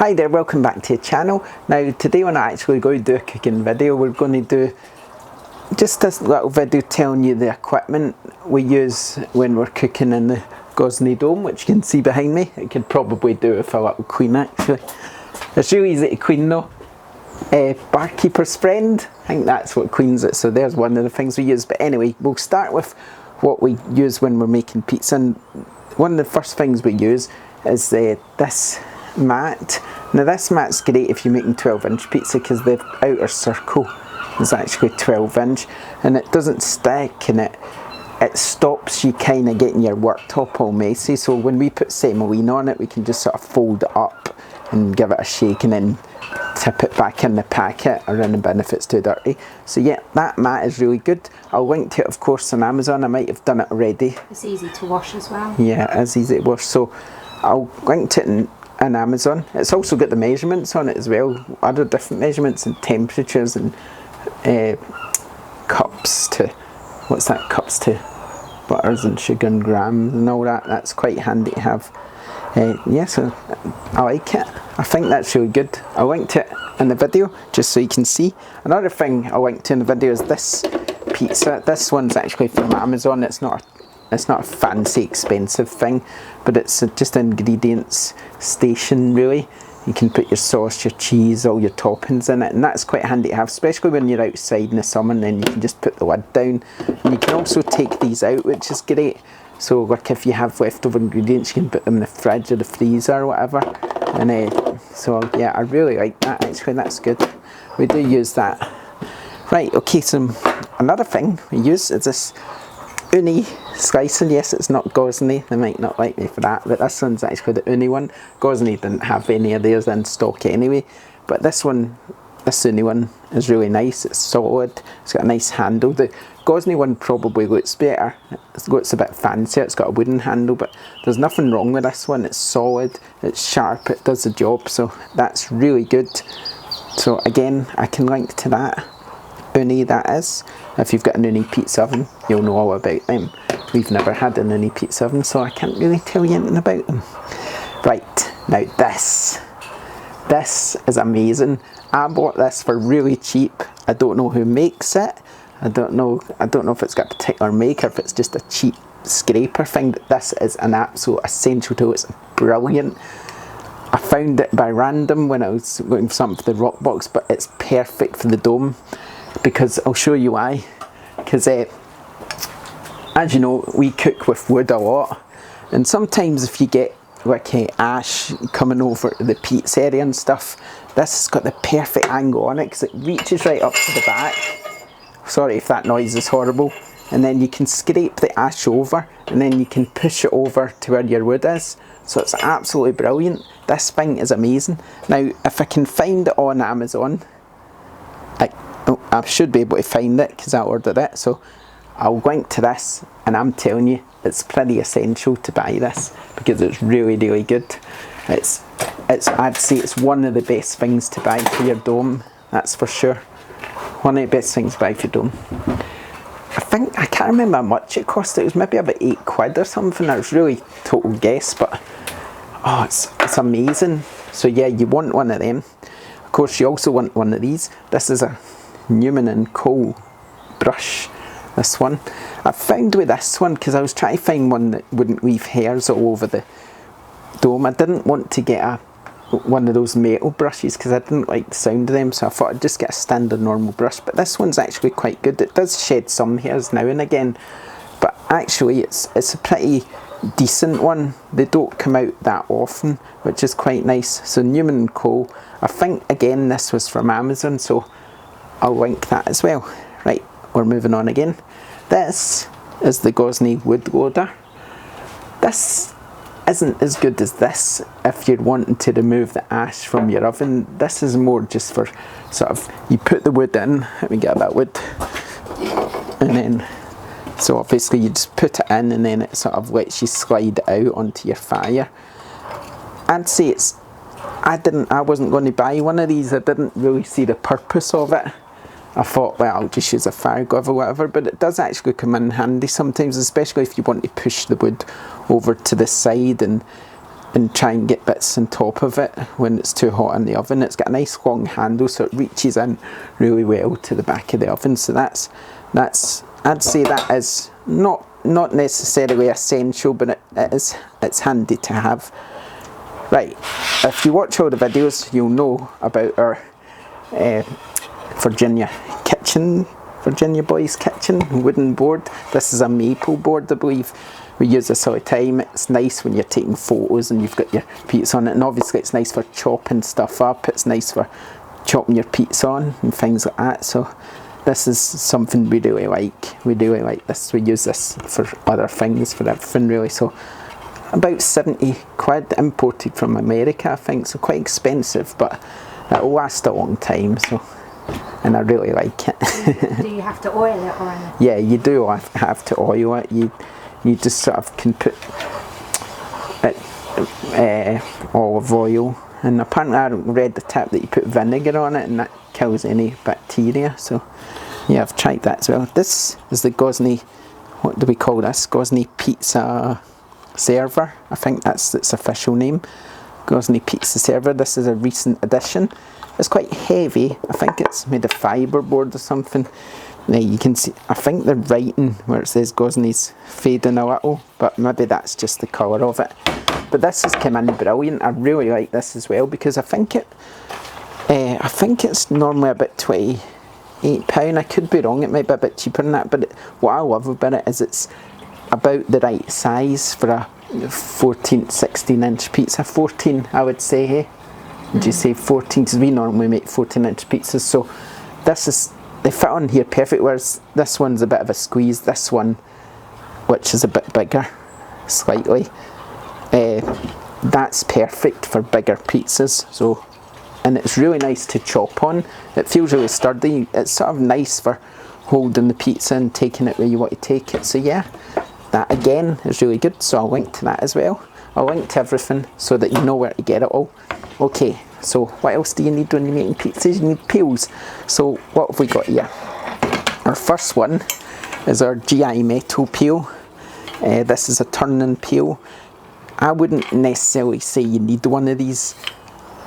Hi there, welcome back to the channel. Now today we're not actually going to do a cooking video, we're going to do just this little video telling you the equipment we use when we're cooking in the Gosney Dome, which you can see behind me. I could probably do with a little queen actually. It's really easy to queen though. Barkeeper's friend, I think that's what queens it, so there's one of the things we use. But anyway, we'll start with what we use when we're making pizza. And one of the first things we use is this mat. Now this mat's great if you're making 12-inch pizza because the outer circle is actually 12-inch and it doesn't stick, and it stops you kind of getting your worktop all messy. So when we put semolina on it, we can just sort of fold it up and give it a shake and then tip it back in the packet or in the bin if it's too dirty. So yeah, that mat is really good. I'll link to it of course on Amazon. I might have done it already. It's easy to wash as well. Yeah, it is easy to wash, so I'll link to it in Amazon. It's also got the measurements on it as well, other different measurements and temperatures and cups to, what's that, cups to butters and sugar and grams and all that. That's quite handy to have. Yeah, so I like it. I think that's really good. I'll link to it in the video just so you can see. Another thing I'll link to in the video is this pizza. This one's actually from Amazon. It's not a fancy expensive thing, but it's just an ingredients station really. You can put your sauce, your cheese, all your toppings in it, and that's quite handy to have, especially when you're outside in the summer, and then you can just put the lid down. And you can also take these out, which is great. So like if you have leftover ingredients, you can put them in the fridge or the freezer or whatever. And so yeah, I really like that actually, that's good. We do use that. Right, okay, so another thing we use is this uni slicer. Yes, it's not Gosney, they might not like me for that, but this one's actually the uni one. Gosney didn't have any of theirs in stock anyway, but this uni one is really nice. It's solid, it's got a nice handle. The Gosney one probably looks better, it looks a bit fancier, it's got a wooden handle, but there's nothing wrong with this one. It's solid, it's sharp, it does the job, so that's really good. So again, I can link to that uni, that is. If you've got an uni pizza oven, you'll know all about them. We've never had an uni pizza oven, so I can't really tell you anything about them. Right, now this is amazing. I bought this for really cheap. I don't know who makes it. I don't know if it's got a particular maker, if it's just a cheap scraper thing, but this is an absolute essential tool. It's brilliant. I found it by random when I was looking for something for the rock box, but it's perfect for the dome, because I'll show you why. Because as you know, we cook with wood a lot, and sometimes if you get like ash coming over the pizza area and stuff, this has got the perfect angle on it because it reaches right up to the back. Sorry if that noise is horrible. And then you can scrape the ash over, and then you can push it over to where your wood is. So it's absolutely brilliant. This thing is amazing. Now if I can find it on Amazon, I should be able to find it because I ordered it, so I'll link to this, and I'm telling you, it's pretty essential to buy this because it's really, really good. I'd say it's one of the best things to buy for your dome, that's for sure. One of the best things to buy for your dome. I can't remember how much it cost. It was maybe about £8 or something. That was really total guess, but oh, it's amazing. So yeah, you want one of them. Of course, you also want one of these. This is a Newman and Co brush, this one. I found with this one, because I was trying to find one that wouldn't leave hairs all over the dome. I didn't want to get one of those metal brushes because I didn't like the sound of them, so I thought I'd just get a standard normal brush. But this one's actually quite good. It does shed some hairs now and again, but actually it's a pretty decent one. They don't come out that often, which is quite nice. So Newman & Co. I think again this was from Amazon, so I'll link that as well. Right, we're moving on again. This is the Gosney wood loader. This isn't as good as this if you're wanting to remove the ash from your oven. This is more just for sort of, you put the wood in, let me get a bit of wood, and then, so obviously you just put it in and then it sort of lets you slide it out onto your fire. I'd say I wasn't going to buy one of these. I didn't really see the purpose of it. I thought, well, I'll just use a fire glove or whatever, but it does actually come in handy sometimes, especially if you want to push the wood over to the side and and try and get bits on top of it when it's too hot in the oven. It's got a nice long handle, so it reaches in really well to the back of the oven. So that's I'd say that is not necessarily essential, but it's handy to have. Right, if you watch all the videos, you'll know about our Virginia Boys kitchen wooden board. This is a maple board, I believe. We use this all the time. It's nice when you're taking photos and you've got your pizza on it, and obviously it's nice for chopping stuff up. It's nice for chopping your pizza on and things like that. So this is something we really like. We really like this. We use this for other things, for everything really. So about 70 quid, imported from America, I think, so quite expensive, but it'll last a long time, so, and I really like it. Do you have to oil it or anything? Yeah, you do have to oil it. You just sort of can put olive oil, and apparently I read the tip that you put vinegar on it and that kills any bacteria, so yeah, I've tried that as well. This is the Gosney, what do we call this? Gosney Pizza Server, I think that's its official name. Gosney Pizza Server. This is a recent addition. It's quite heavy. I think it's made of fiberboard or something. Now you can see, I think the writing where it says Gosney's fading a little, but maybe that's just the colour of it. But this has come in brilliant. I really like this as well, because I think it's normally about £28. I could be wrong, it might be a bit cheaper than that, but what I love about it is it's about the right size for a 16 inch pizza. 14 I would say, hey? Would you say 14? Because we normally make 14 inch pizzas, so they fit on here perfect, whereas this one's a bit of a squeeze. This one, which is a bit bigger, slightly, that's perfect for bigger pizzas. So, and it's really nice to chop on. It feels really sturdy. It's sort of nice for holding the pizza and taking it where you want to take it. So yeah, that again is really good, so I'll link to that as well. I'll link to everything so that you know where to get it all. Okay, so what else do you need when you're making pizzas? You need peels. So what have we got here? Our first one is our GI metal peel. This is a turning peel. I wouldn't necessarily say you need one of these.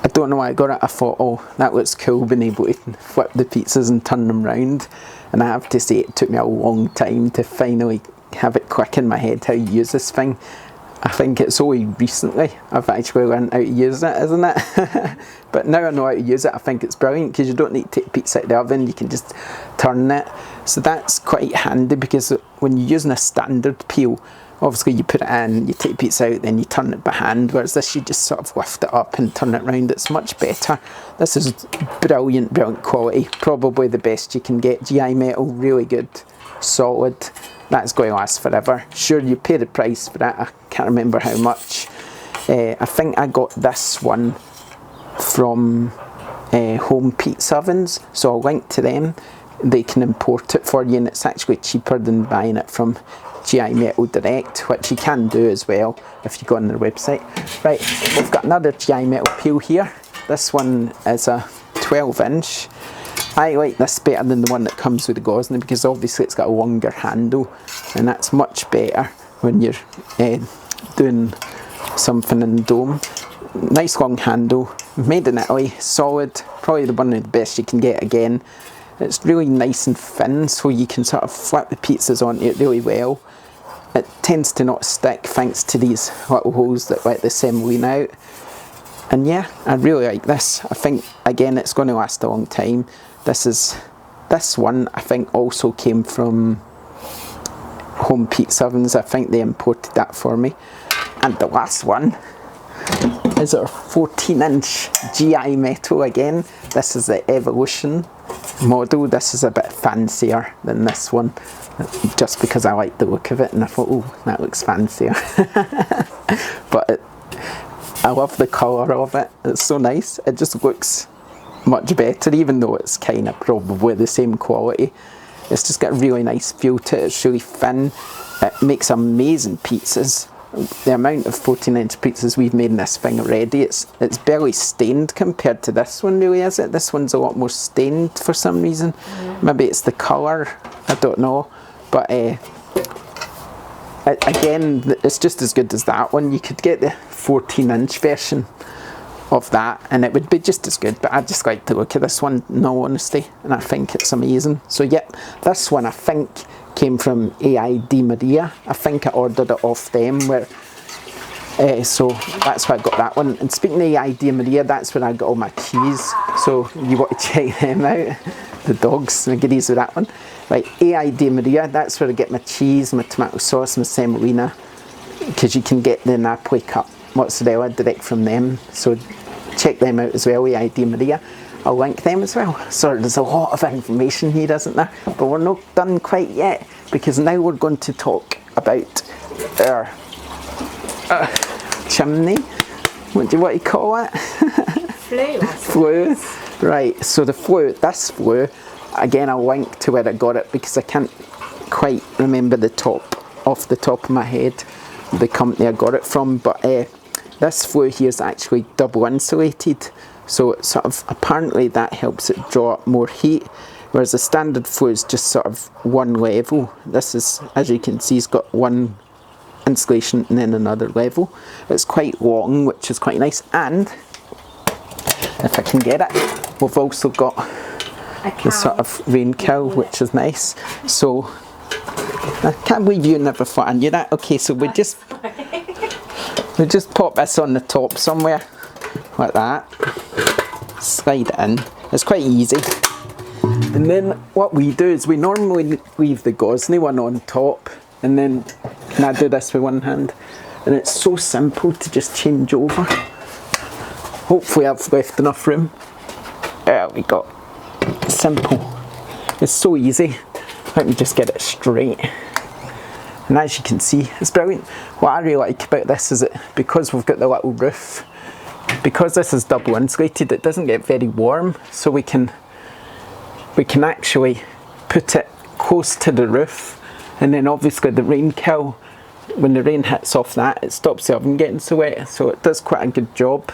I don't know why I got it. I thought, oh, that looks cool, being able to flip the pizzas and turn them round. And I have to say, it took me a long time to finally have it click in my head how you use this thing. I think it's only recently I've actually learned how to use it, isn't it? But now I know how to use it, I think it's brilliant, because you don't need to take pizza out of the oven, you can just turn it. So that's quite handy, because when you're using a standard peel, obviously you put it in, you take pizza out, then you turn it by hand, whereas this you just sort of lift it up and turn it round. It's much better. This is brilliant quality, probably the best you can get. GI metal, really good, solid. That's going to last forever. Sure, you pay the price for that. I can't remember how much. I think I got this one from Home Pizza Ovens, so I'll link to them. They can import it for you, and it's actually cheaper than buying it from GI Metal direct, which you can do as well if you go on their website. Right, we've got another GI Metal peel here. This one is a 12 inch. I like this better than the one that comes with the Gosney, because obviously it's got a longer handle, and that's much better when you're doing something in the dome. Nice long handle, made in Italy, solid, probably one of the best you can get again. It's really nice and thin, so you can sort of flip the pizzas onto it really well. It tends to not stick thanks to these little holes that let the semolina out. And yeah, I really like this. I think, again, it's going to last a long time. This one, I think, also came from Home Pizza Ovens. I think they imported that for me. And the last one is our 14 inch GI metal again. This is the Evolution model. This is a bit fancier than this one, just because I like the look of it, and I thought, oh, that looks fancier. But I love the colour of it. It's so nice. It just looks much better, even though it's kind of probably the same quality. It's just got a really nice feel to it. It's really thin. It makes amazing pizzas. The amount of 14 inch pizzas we've made in this thing already, it's barely stained compared to this one, really, is it? This one's a lot more stained for some reason. Maybe it's the colour, I don't know. But again, it's just as good as that one. You could get the 14-inch version of that and it would be just as good, but I just like to look at this one in all honesty, and I think it's amazing. So yep, this one I think came from AID Maria. I think I ordered it off them, where so that's why I got that one. And speaking of AID Maria, that's where I got all my cheese, so you want to check them out. The dogs, the goodies with that one. Right, AID Maria, that's where I get my cheese, my tomato sauce, my semolina, because you can get the Napoli cup mozzarella direct from them, so check them out as well, AID Maria. I'll link them as well. So there's a lot of information here, isn't there? But we're not done quite yet, because now we're going to talk about our chimney. What do you want to call it? Flue. Right, so the flue, this flue, again I'll link to where I got it, because I can't quite remember off the top of my head the company I got it from, but this flue here is actually double insulated, so it sort of, apparently that helps it draw up more heat, whereas the standard flue is just sort of one level. This is, as you can see, it's got one insulation and then another level. It's quite long, which is quite nice, and if I can get it, we've also got the sort of rain cow, which is nice. So I can't believe you never thought I knew that. Okay, so we just pop this on the top somewhere like that, slide it in. It's quite easy, and then what we do is we normally leave the gauzy one on top, and then I do this with one hand, and it's so simple to just change over. Hopefully I've left enough room. There we go. Simple. It's so easy. Let me just get it straight. And as you can see, it's brilliant. What I really like about this is that because we've got the little roof, because this is double insulated, it doesn't get very warm, so we can actually put it close to the roof, and then obviously the rain kill, when the rain hits off that, it stops the oven getting so wet, so it does quite a good job.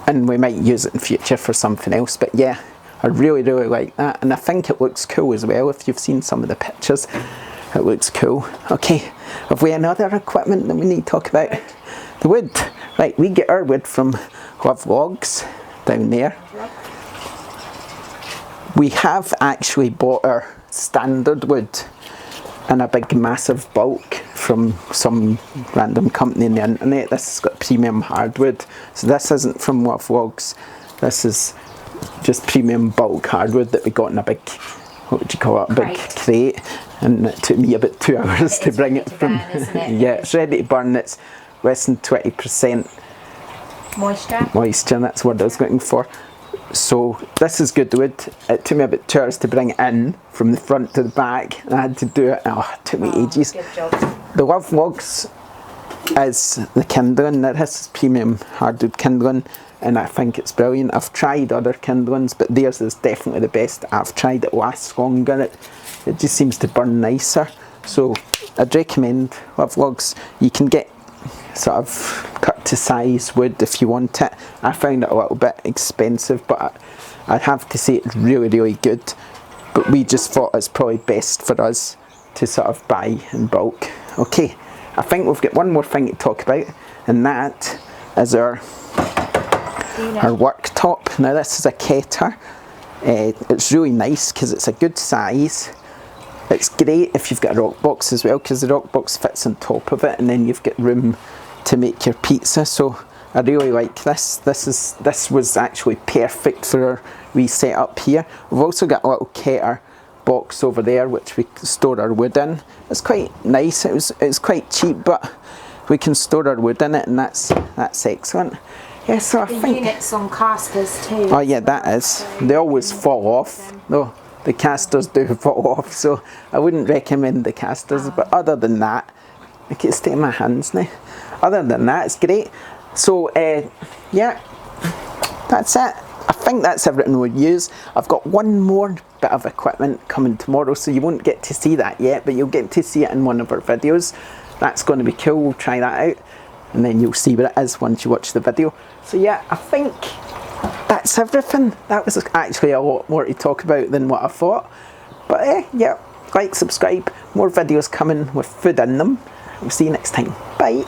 And we might use it in future for something else, but yeah, I really like that, and I think it looks cool as well. If you've seen some of the pictures, it looks cool. Okay, have we another equipment that we need to talk about? The wood. Right, we get our wood from Love Logs down there. We have actually bought our standard wood in a big massive bulk from some random company on the internet. This has got premium hardwood, so this isn't from Love Logs. This is just premium bulk hardwood that we got in a big, what would you call it, a big crate, and it took me about 2 hours to bring it from. Yeah, it's ready to burn. It's less than 20% moisture, that's what I was looking for. So this is good wood. It took me about 2 hours to bring it in from the front to the back, and I had to do it. Oh, it took me ages. Good job. The Love Logs is the kindling. This is premium hardwood kindling, and I think it's brilliant. I've tried other kindlings, but theirs is definitely the best I've tried. It lasts longer. It just seems to burn nicer. So I'd recommend Love Logs. You can get sort of cut to size wood if you want it. I found it a little bit expensive, but I'd have to say it's really good. But we just thought it's probably best for us to sort of buy in bulk. Okay, I think we've got one more thing to talk about, and that is our worktop. Now this is a Keter. It's really nice because it's a good size. It's great if you've got a rock box as well, because the rock box fits on top of it, and then you've got room to make your pizza. So I really like this. This was actually perfect for our wee setup here. We've also got a little Keter box over there which we store our wood in. It's quite nice. It's quite cheap, but we can store our wood in it, and that's excellent. Yeah, so I think units on casters too. Oh yeah, that is. They always fall off. No, the casters do fall off, so I wouldn't recommend the casters. But other than that, I can stay in my hands now. Other than that, it's great. So yeah, that's it. I think that's everything we'll use. I've got one more bit of equipment coming tomorrow, so you won't get to see that yet, but you'll get to see it in one of our videos. That's going to be cool. We'll try that out, and then you'll see what it is once you watch the video. So yeah, I think that's everything. That was actually a lot more to talk about than what I thought. But yeah, like, subscribe, more videos coming with food in them. We'll see you next time. Bye.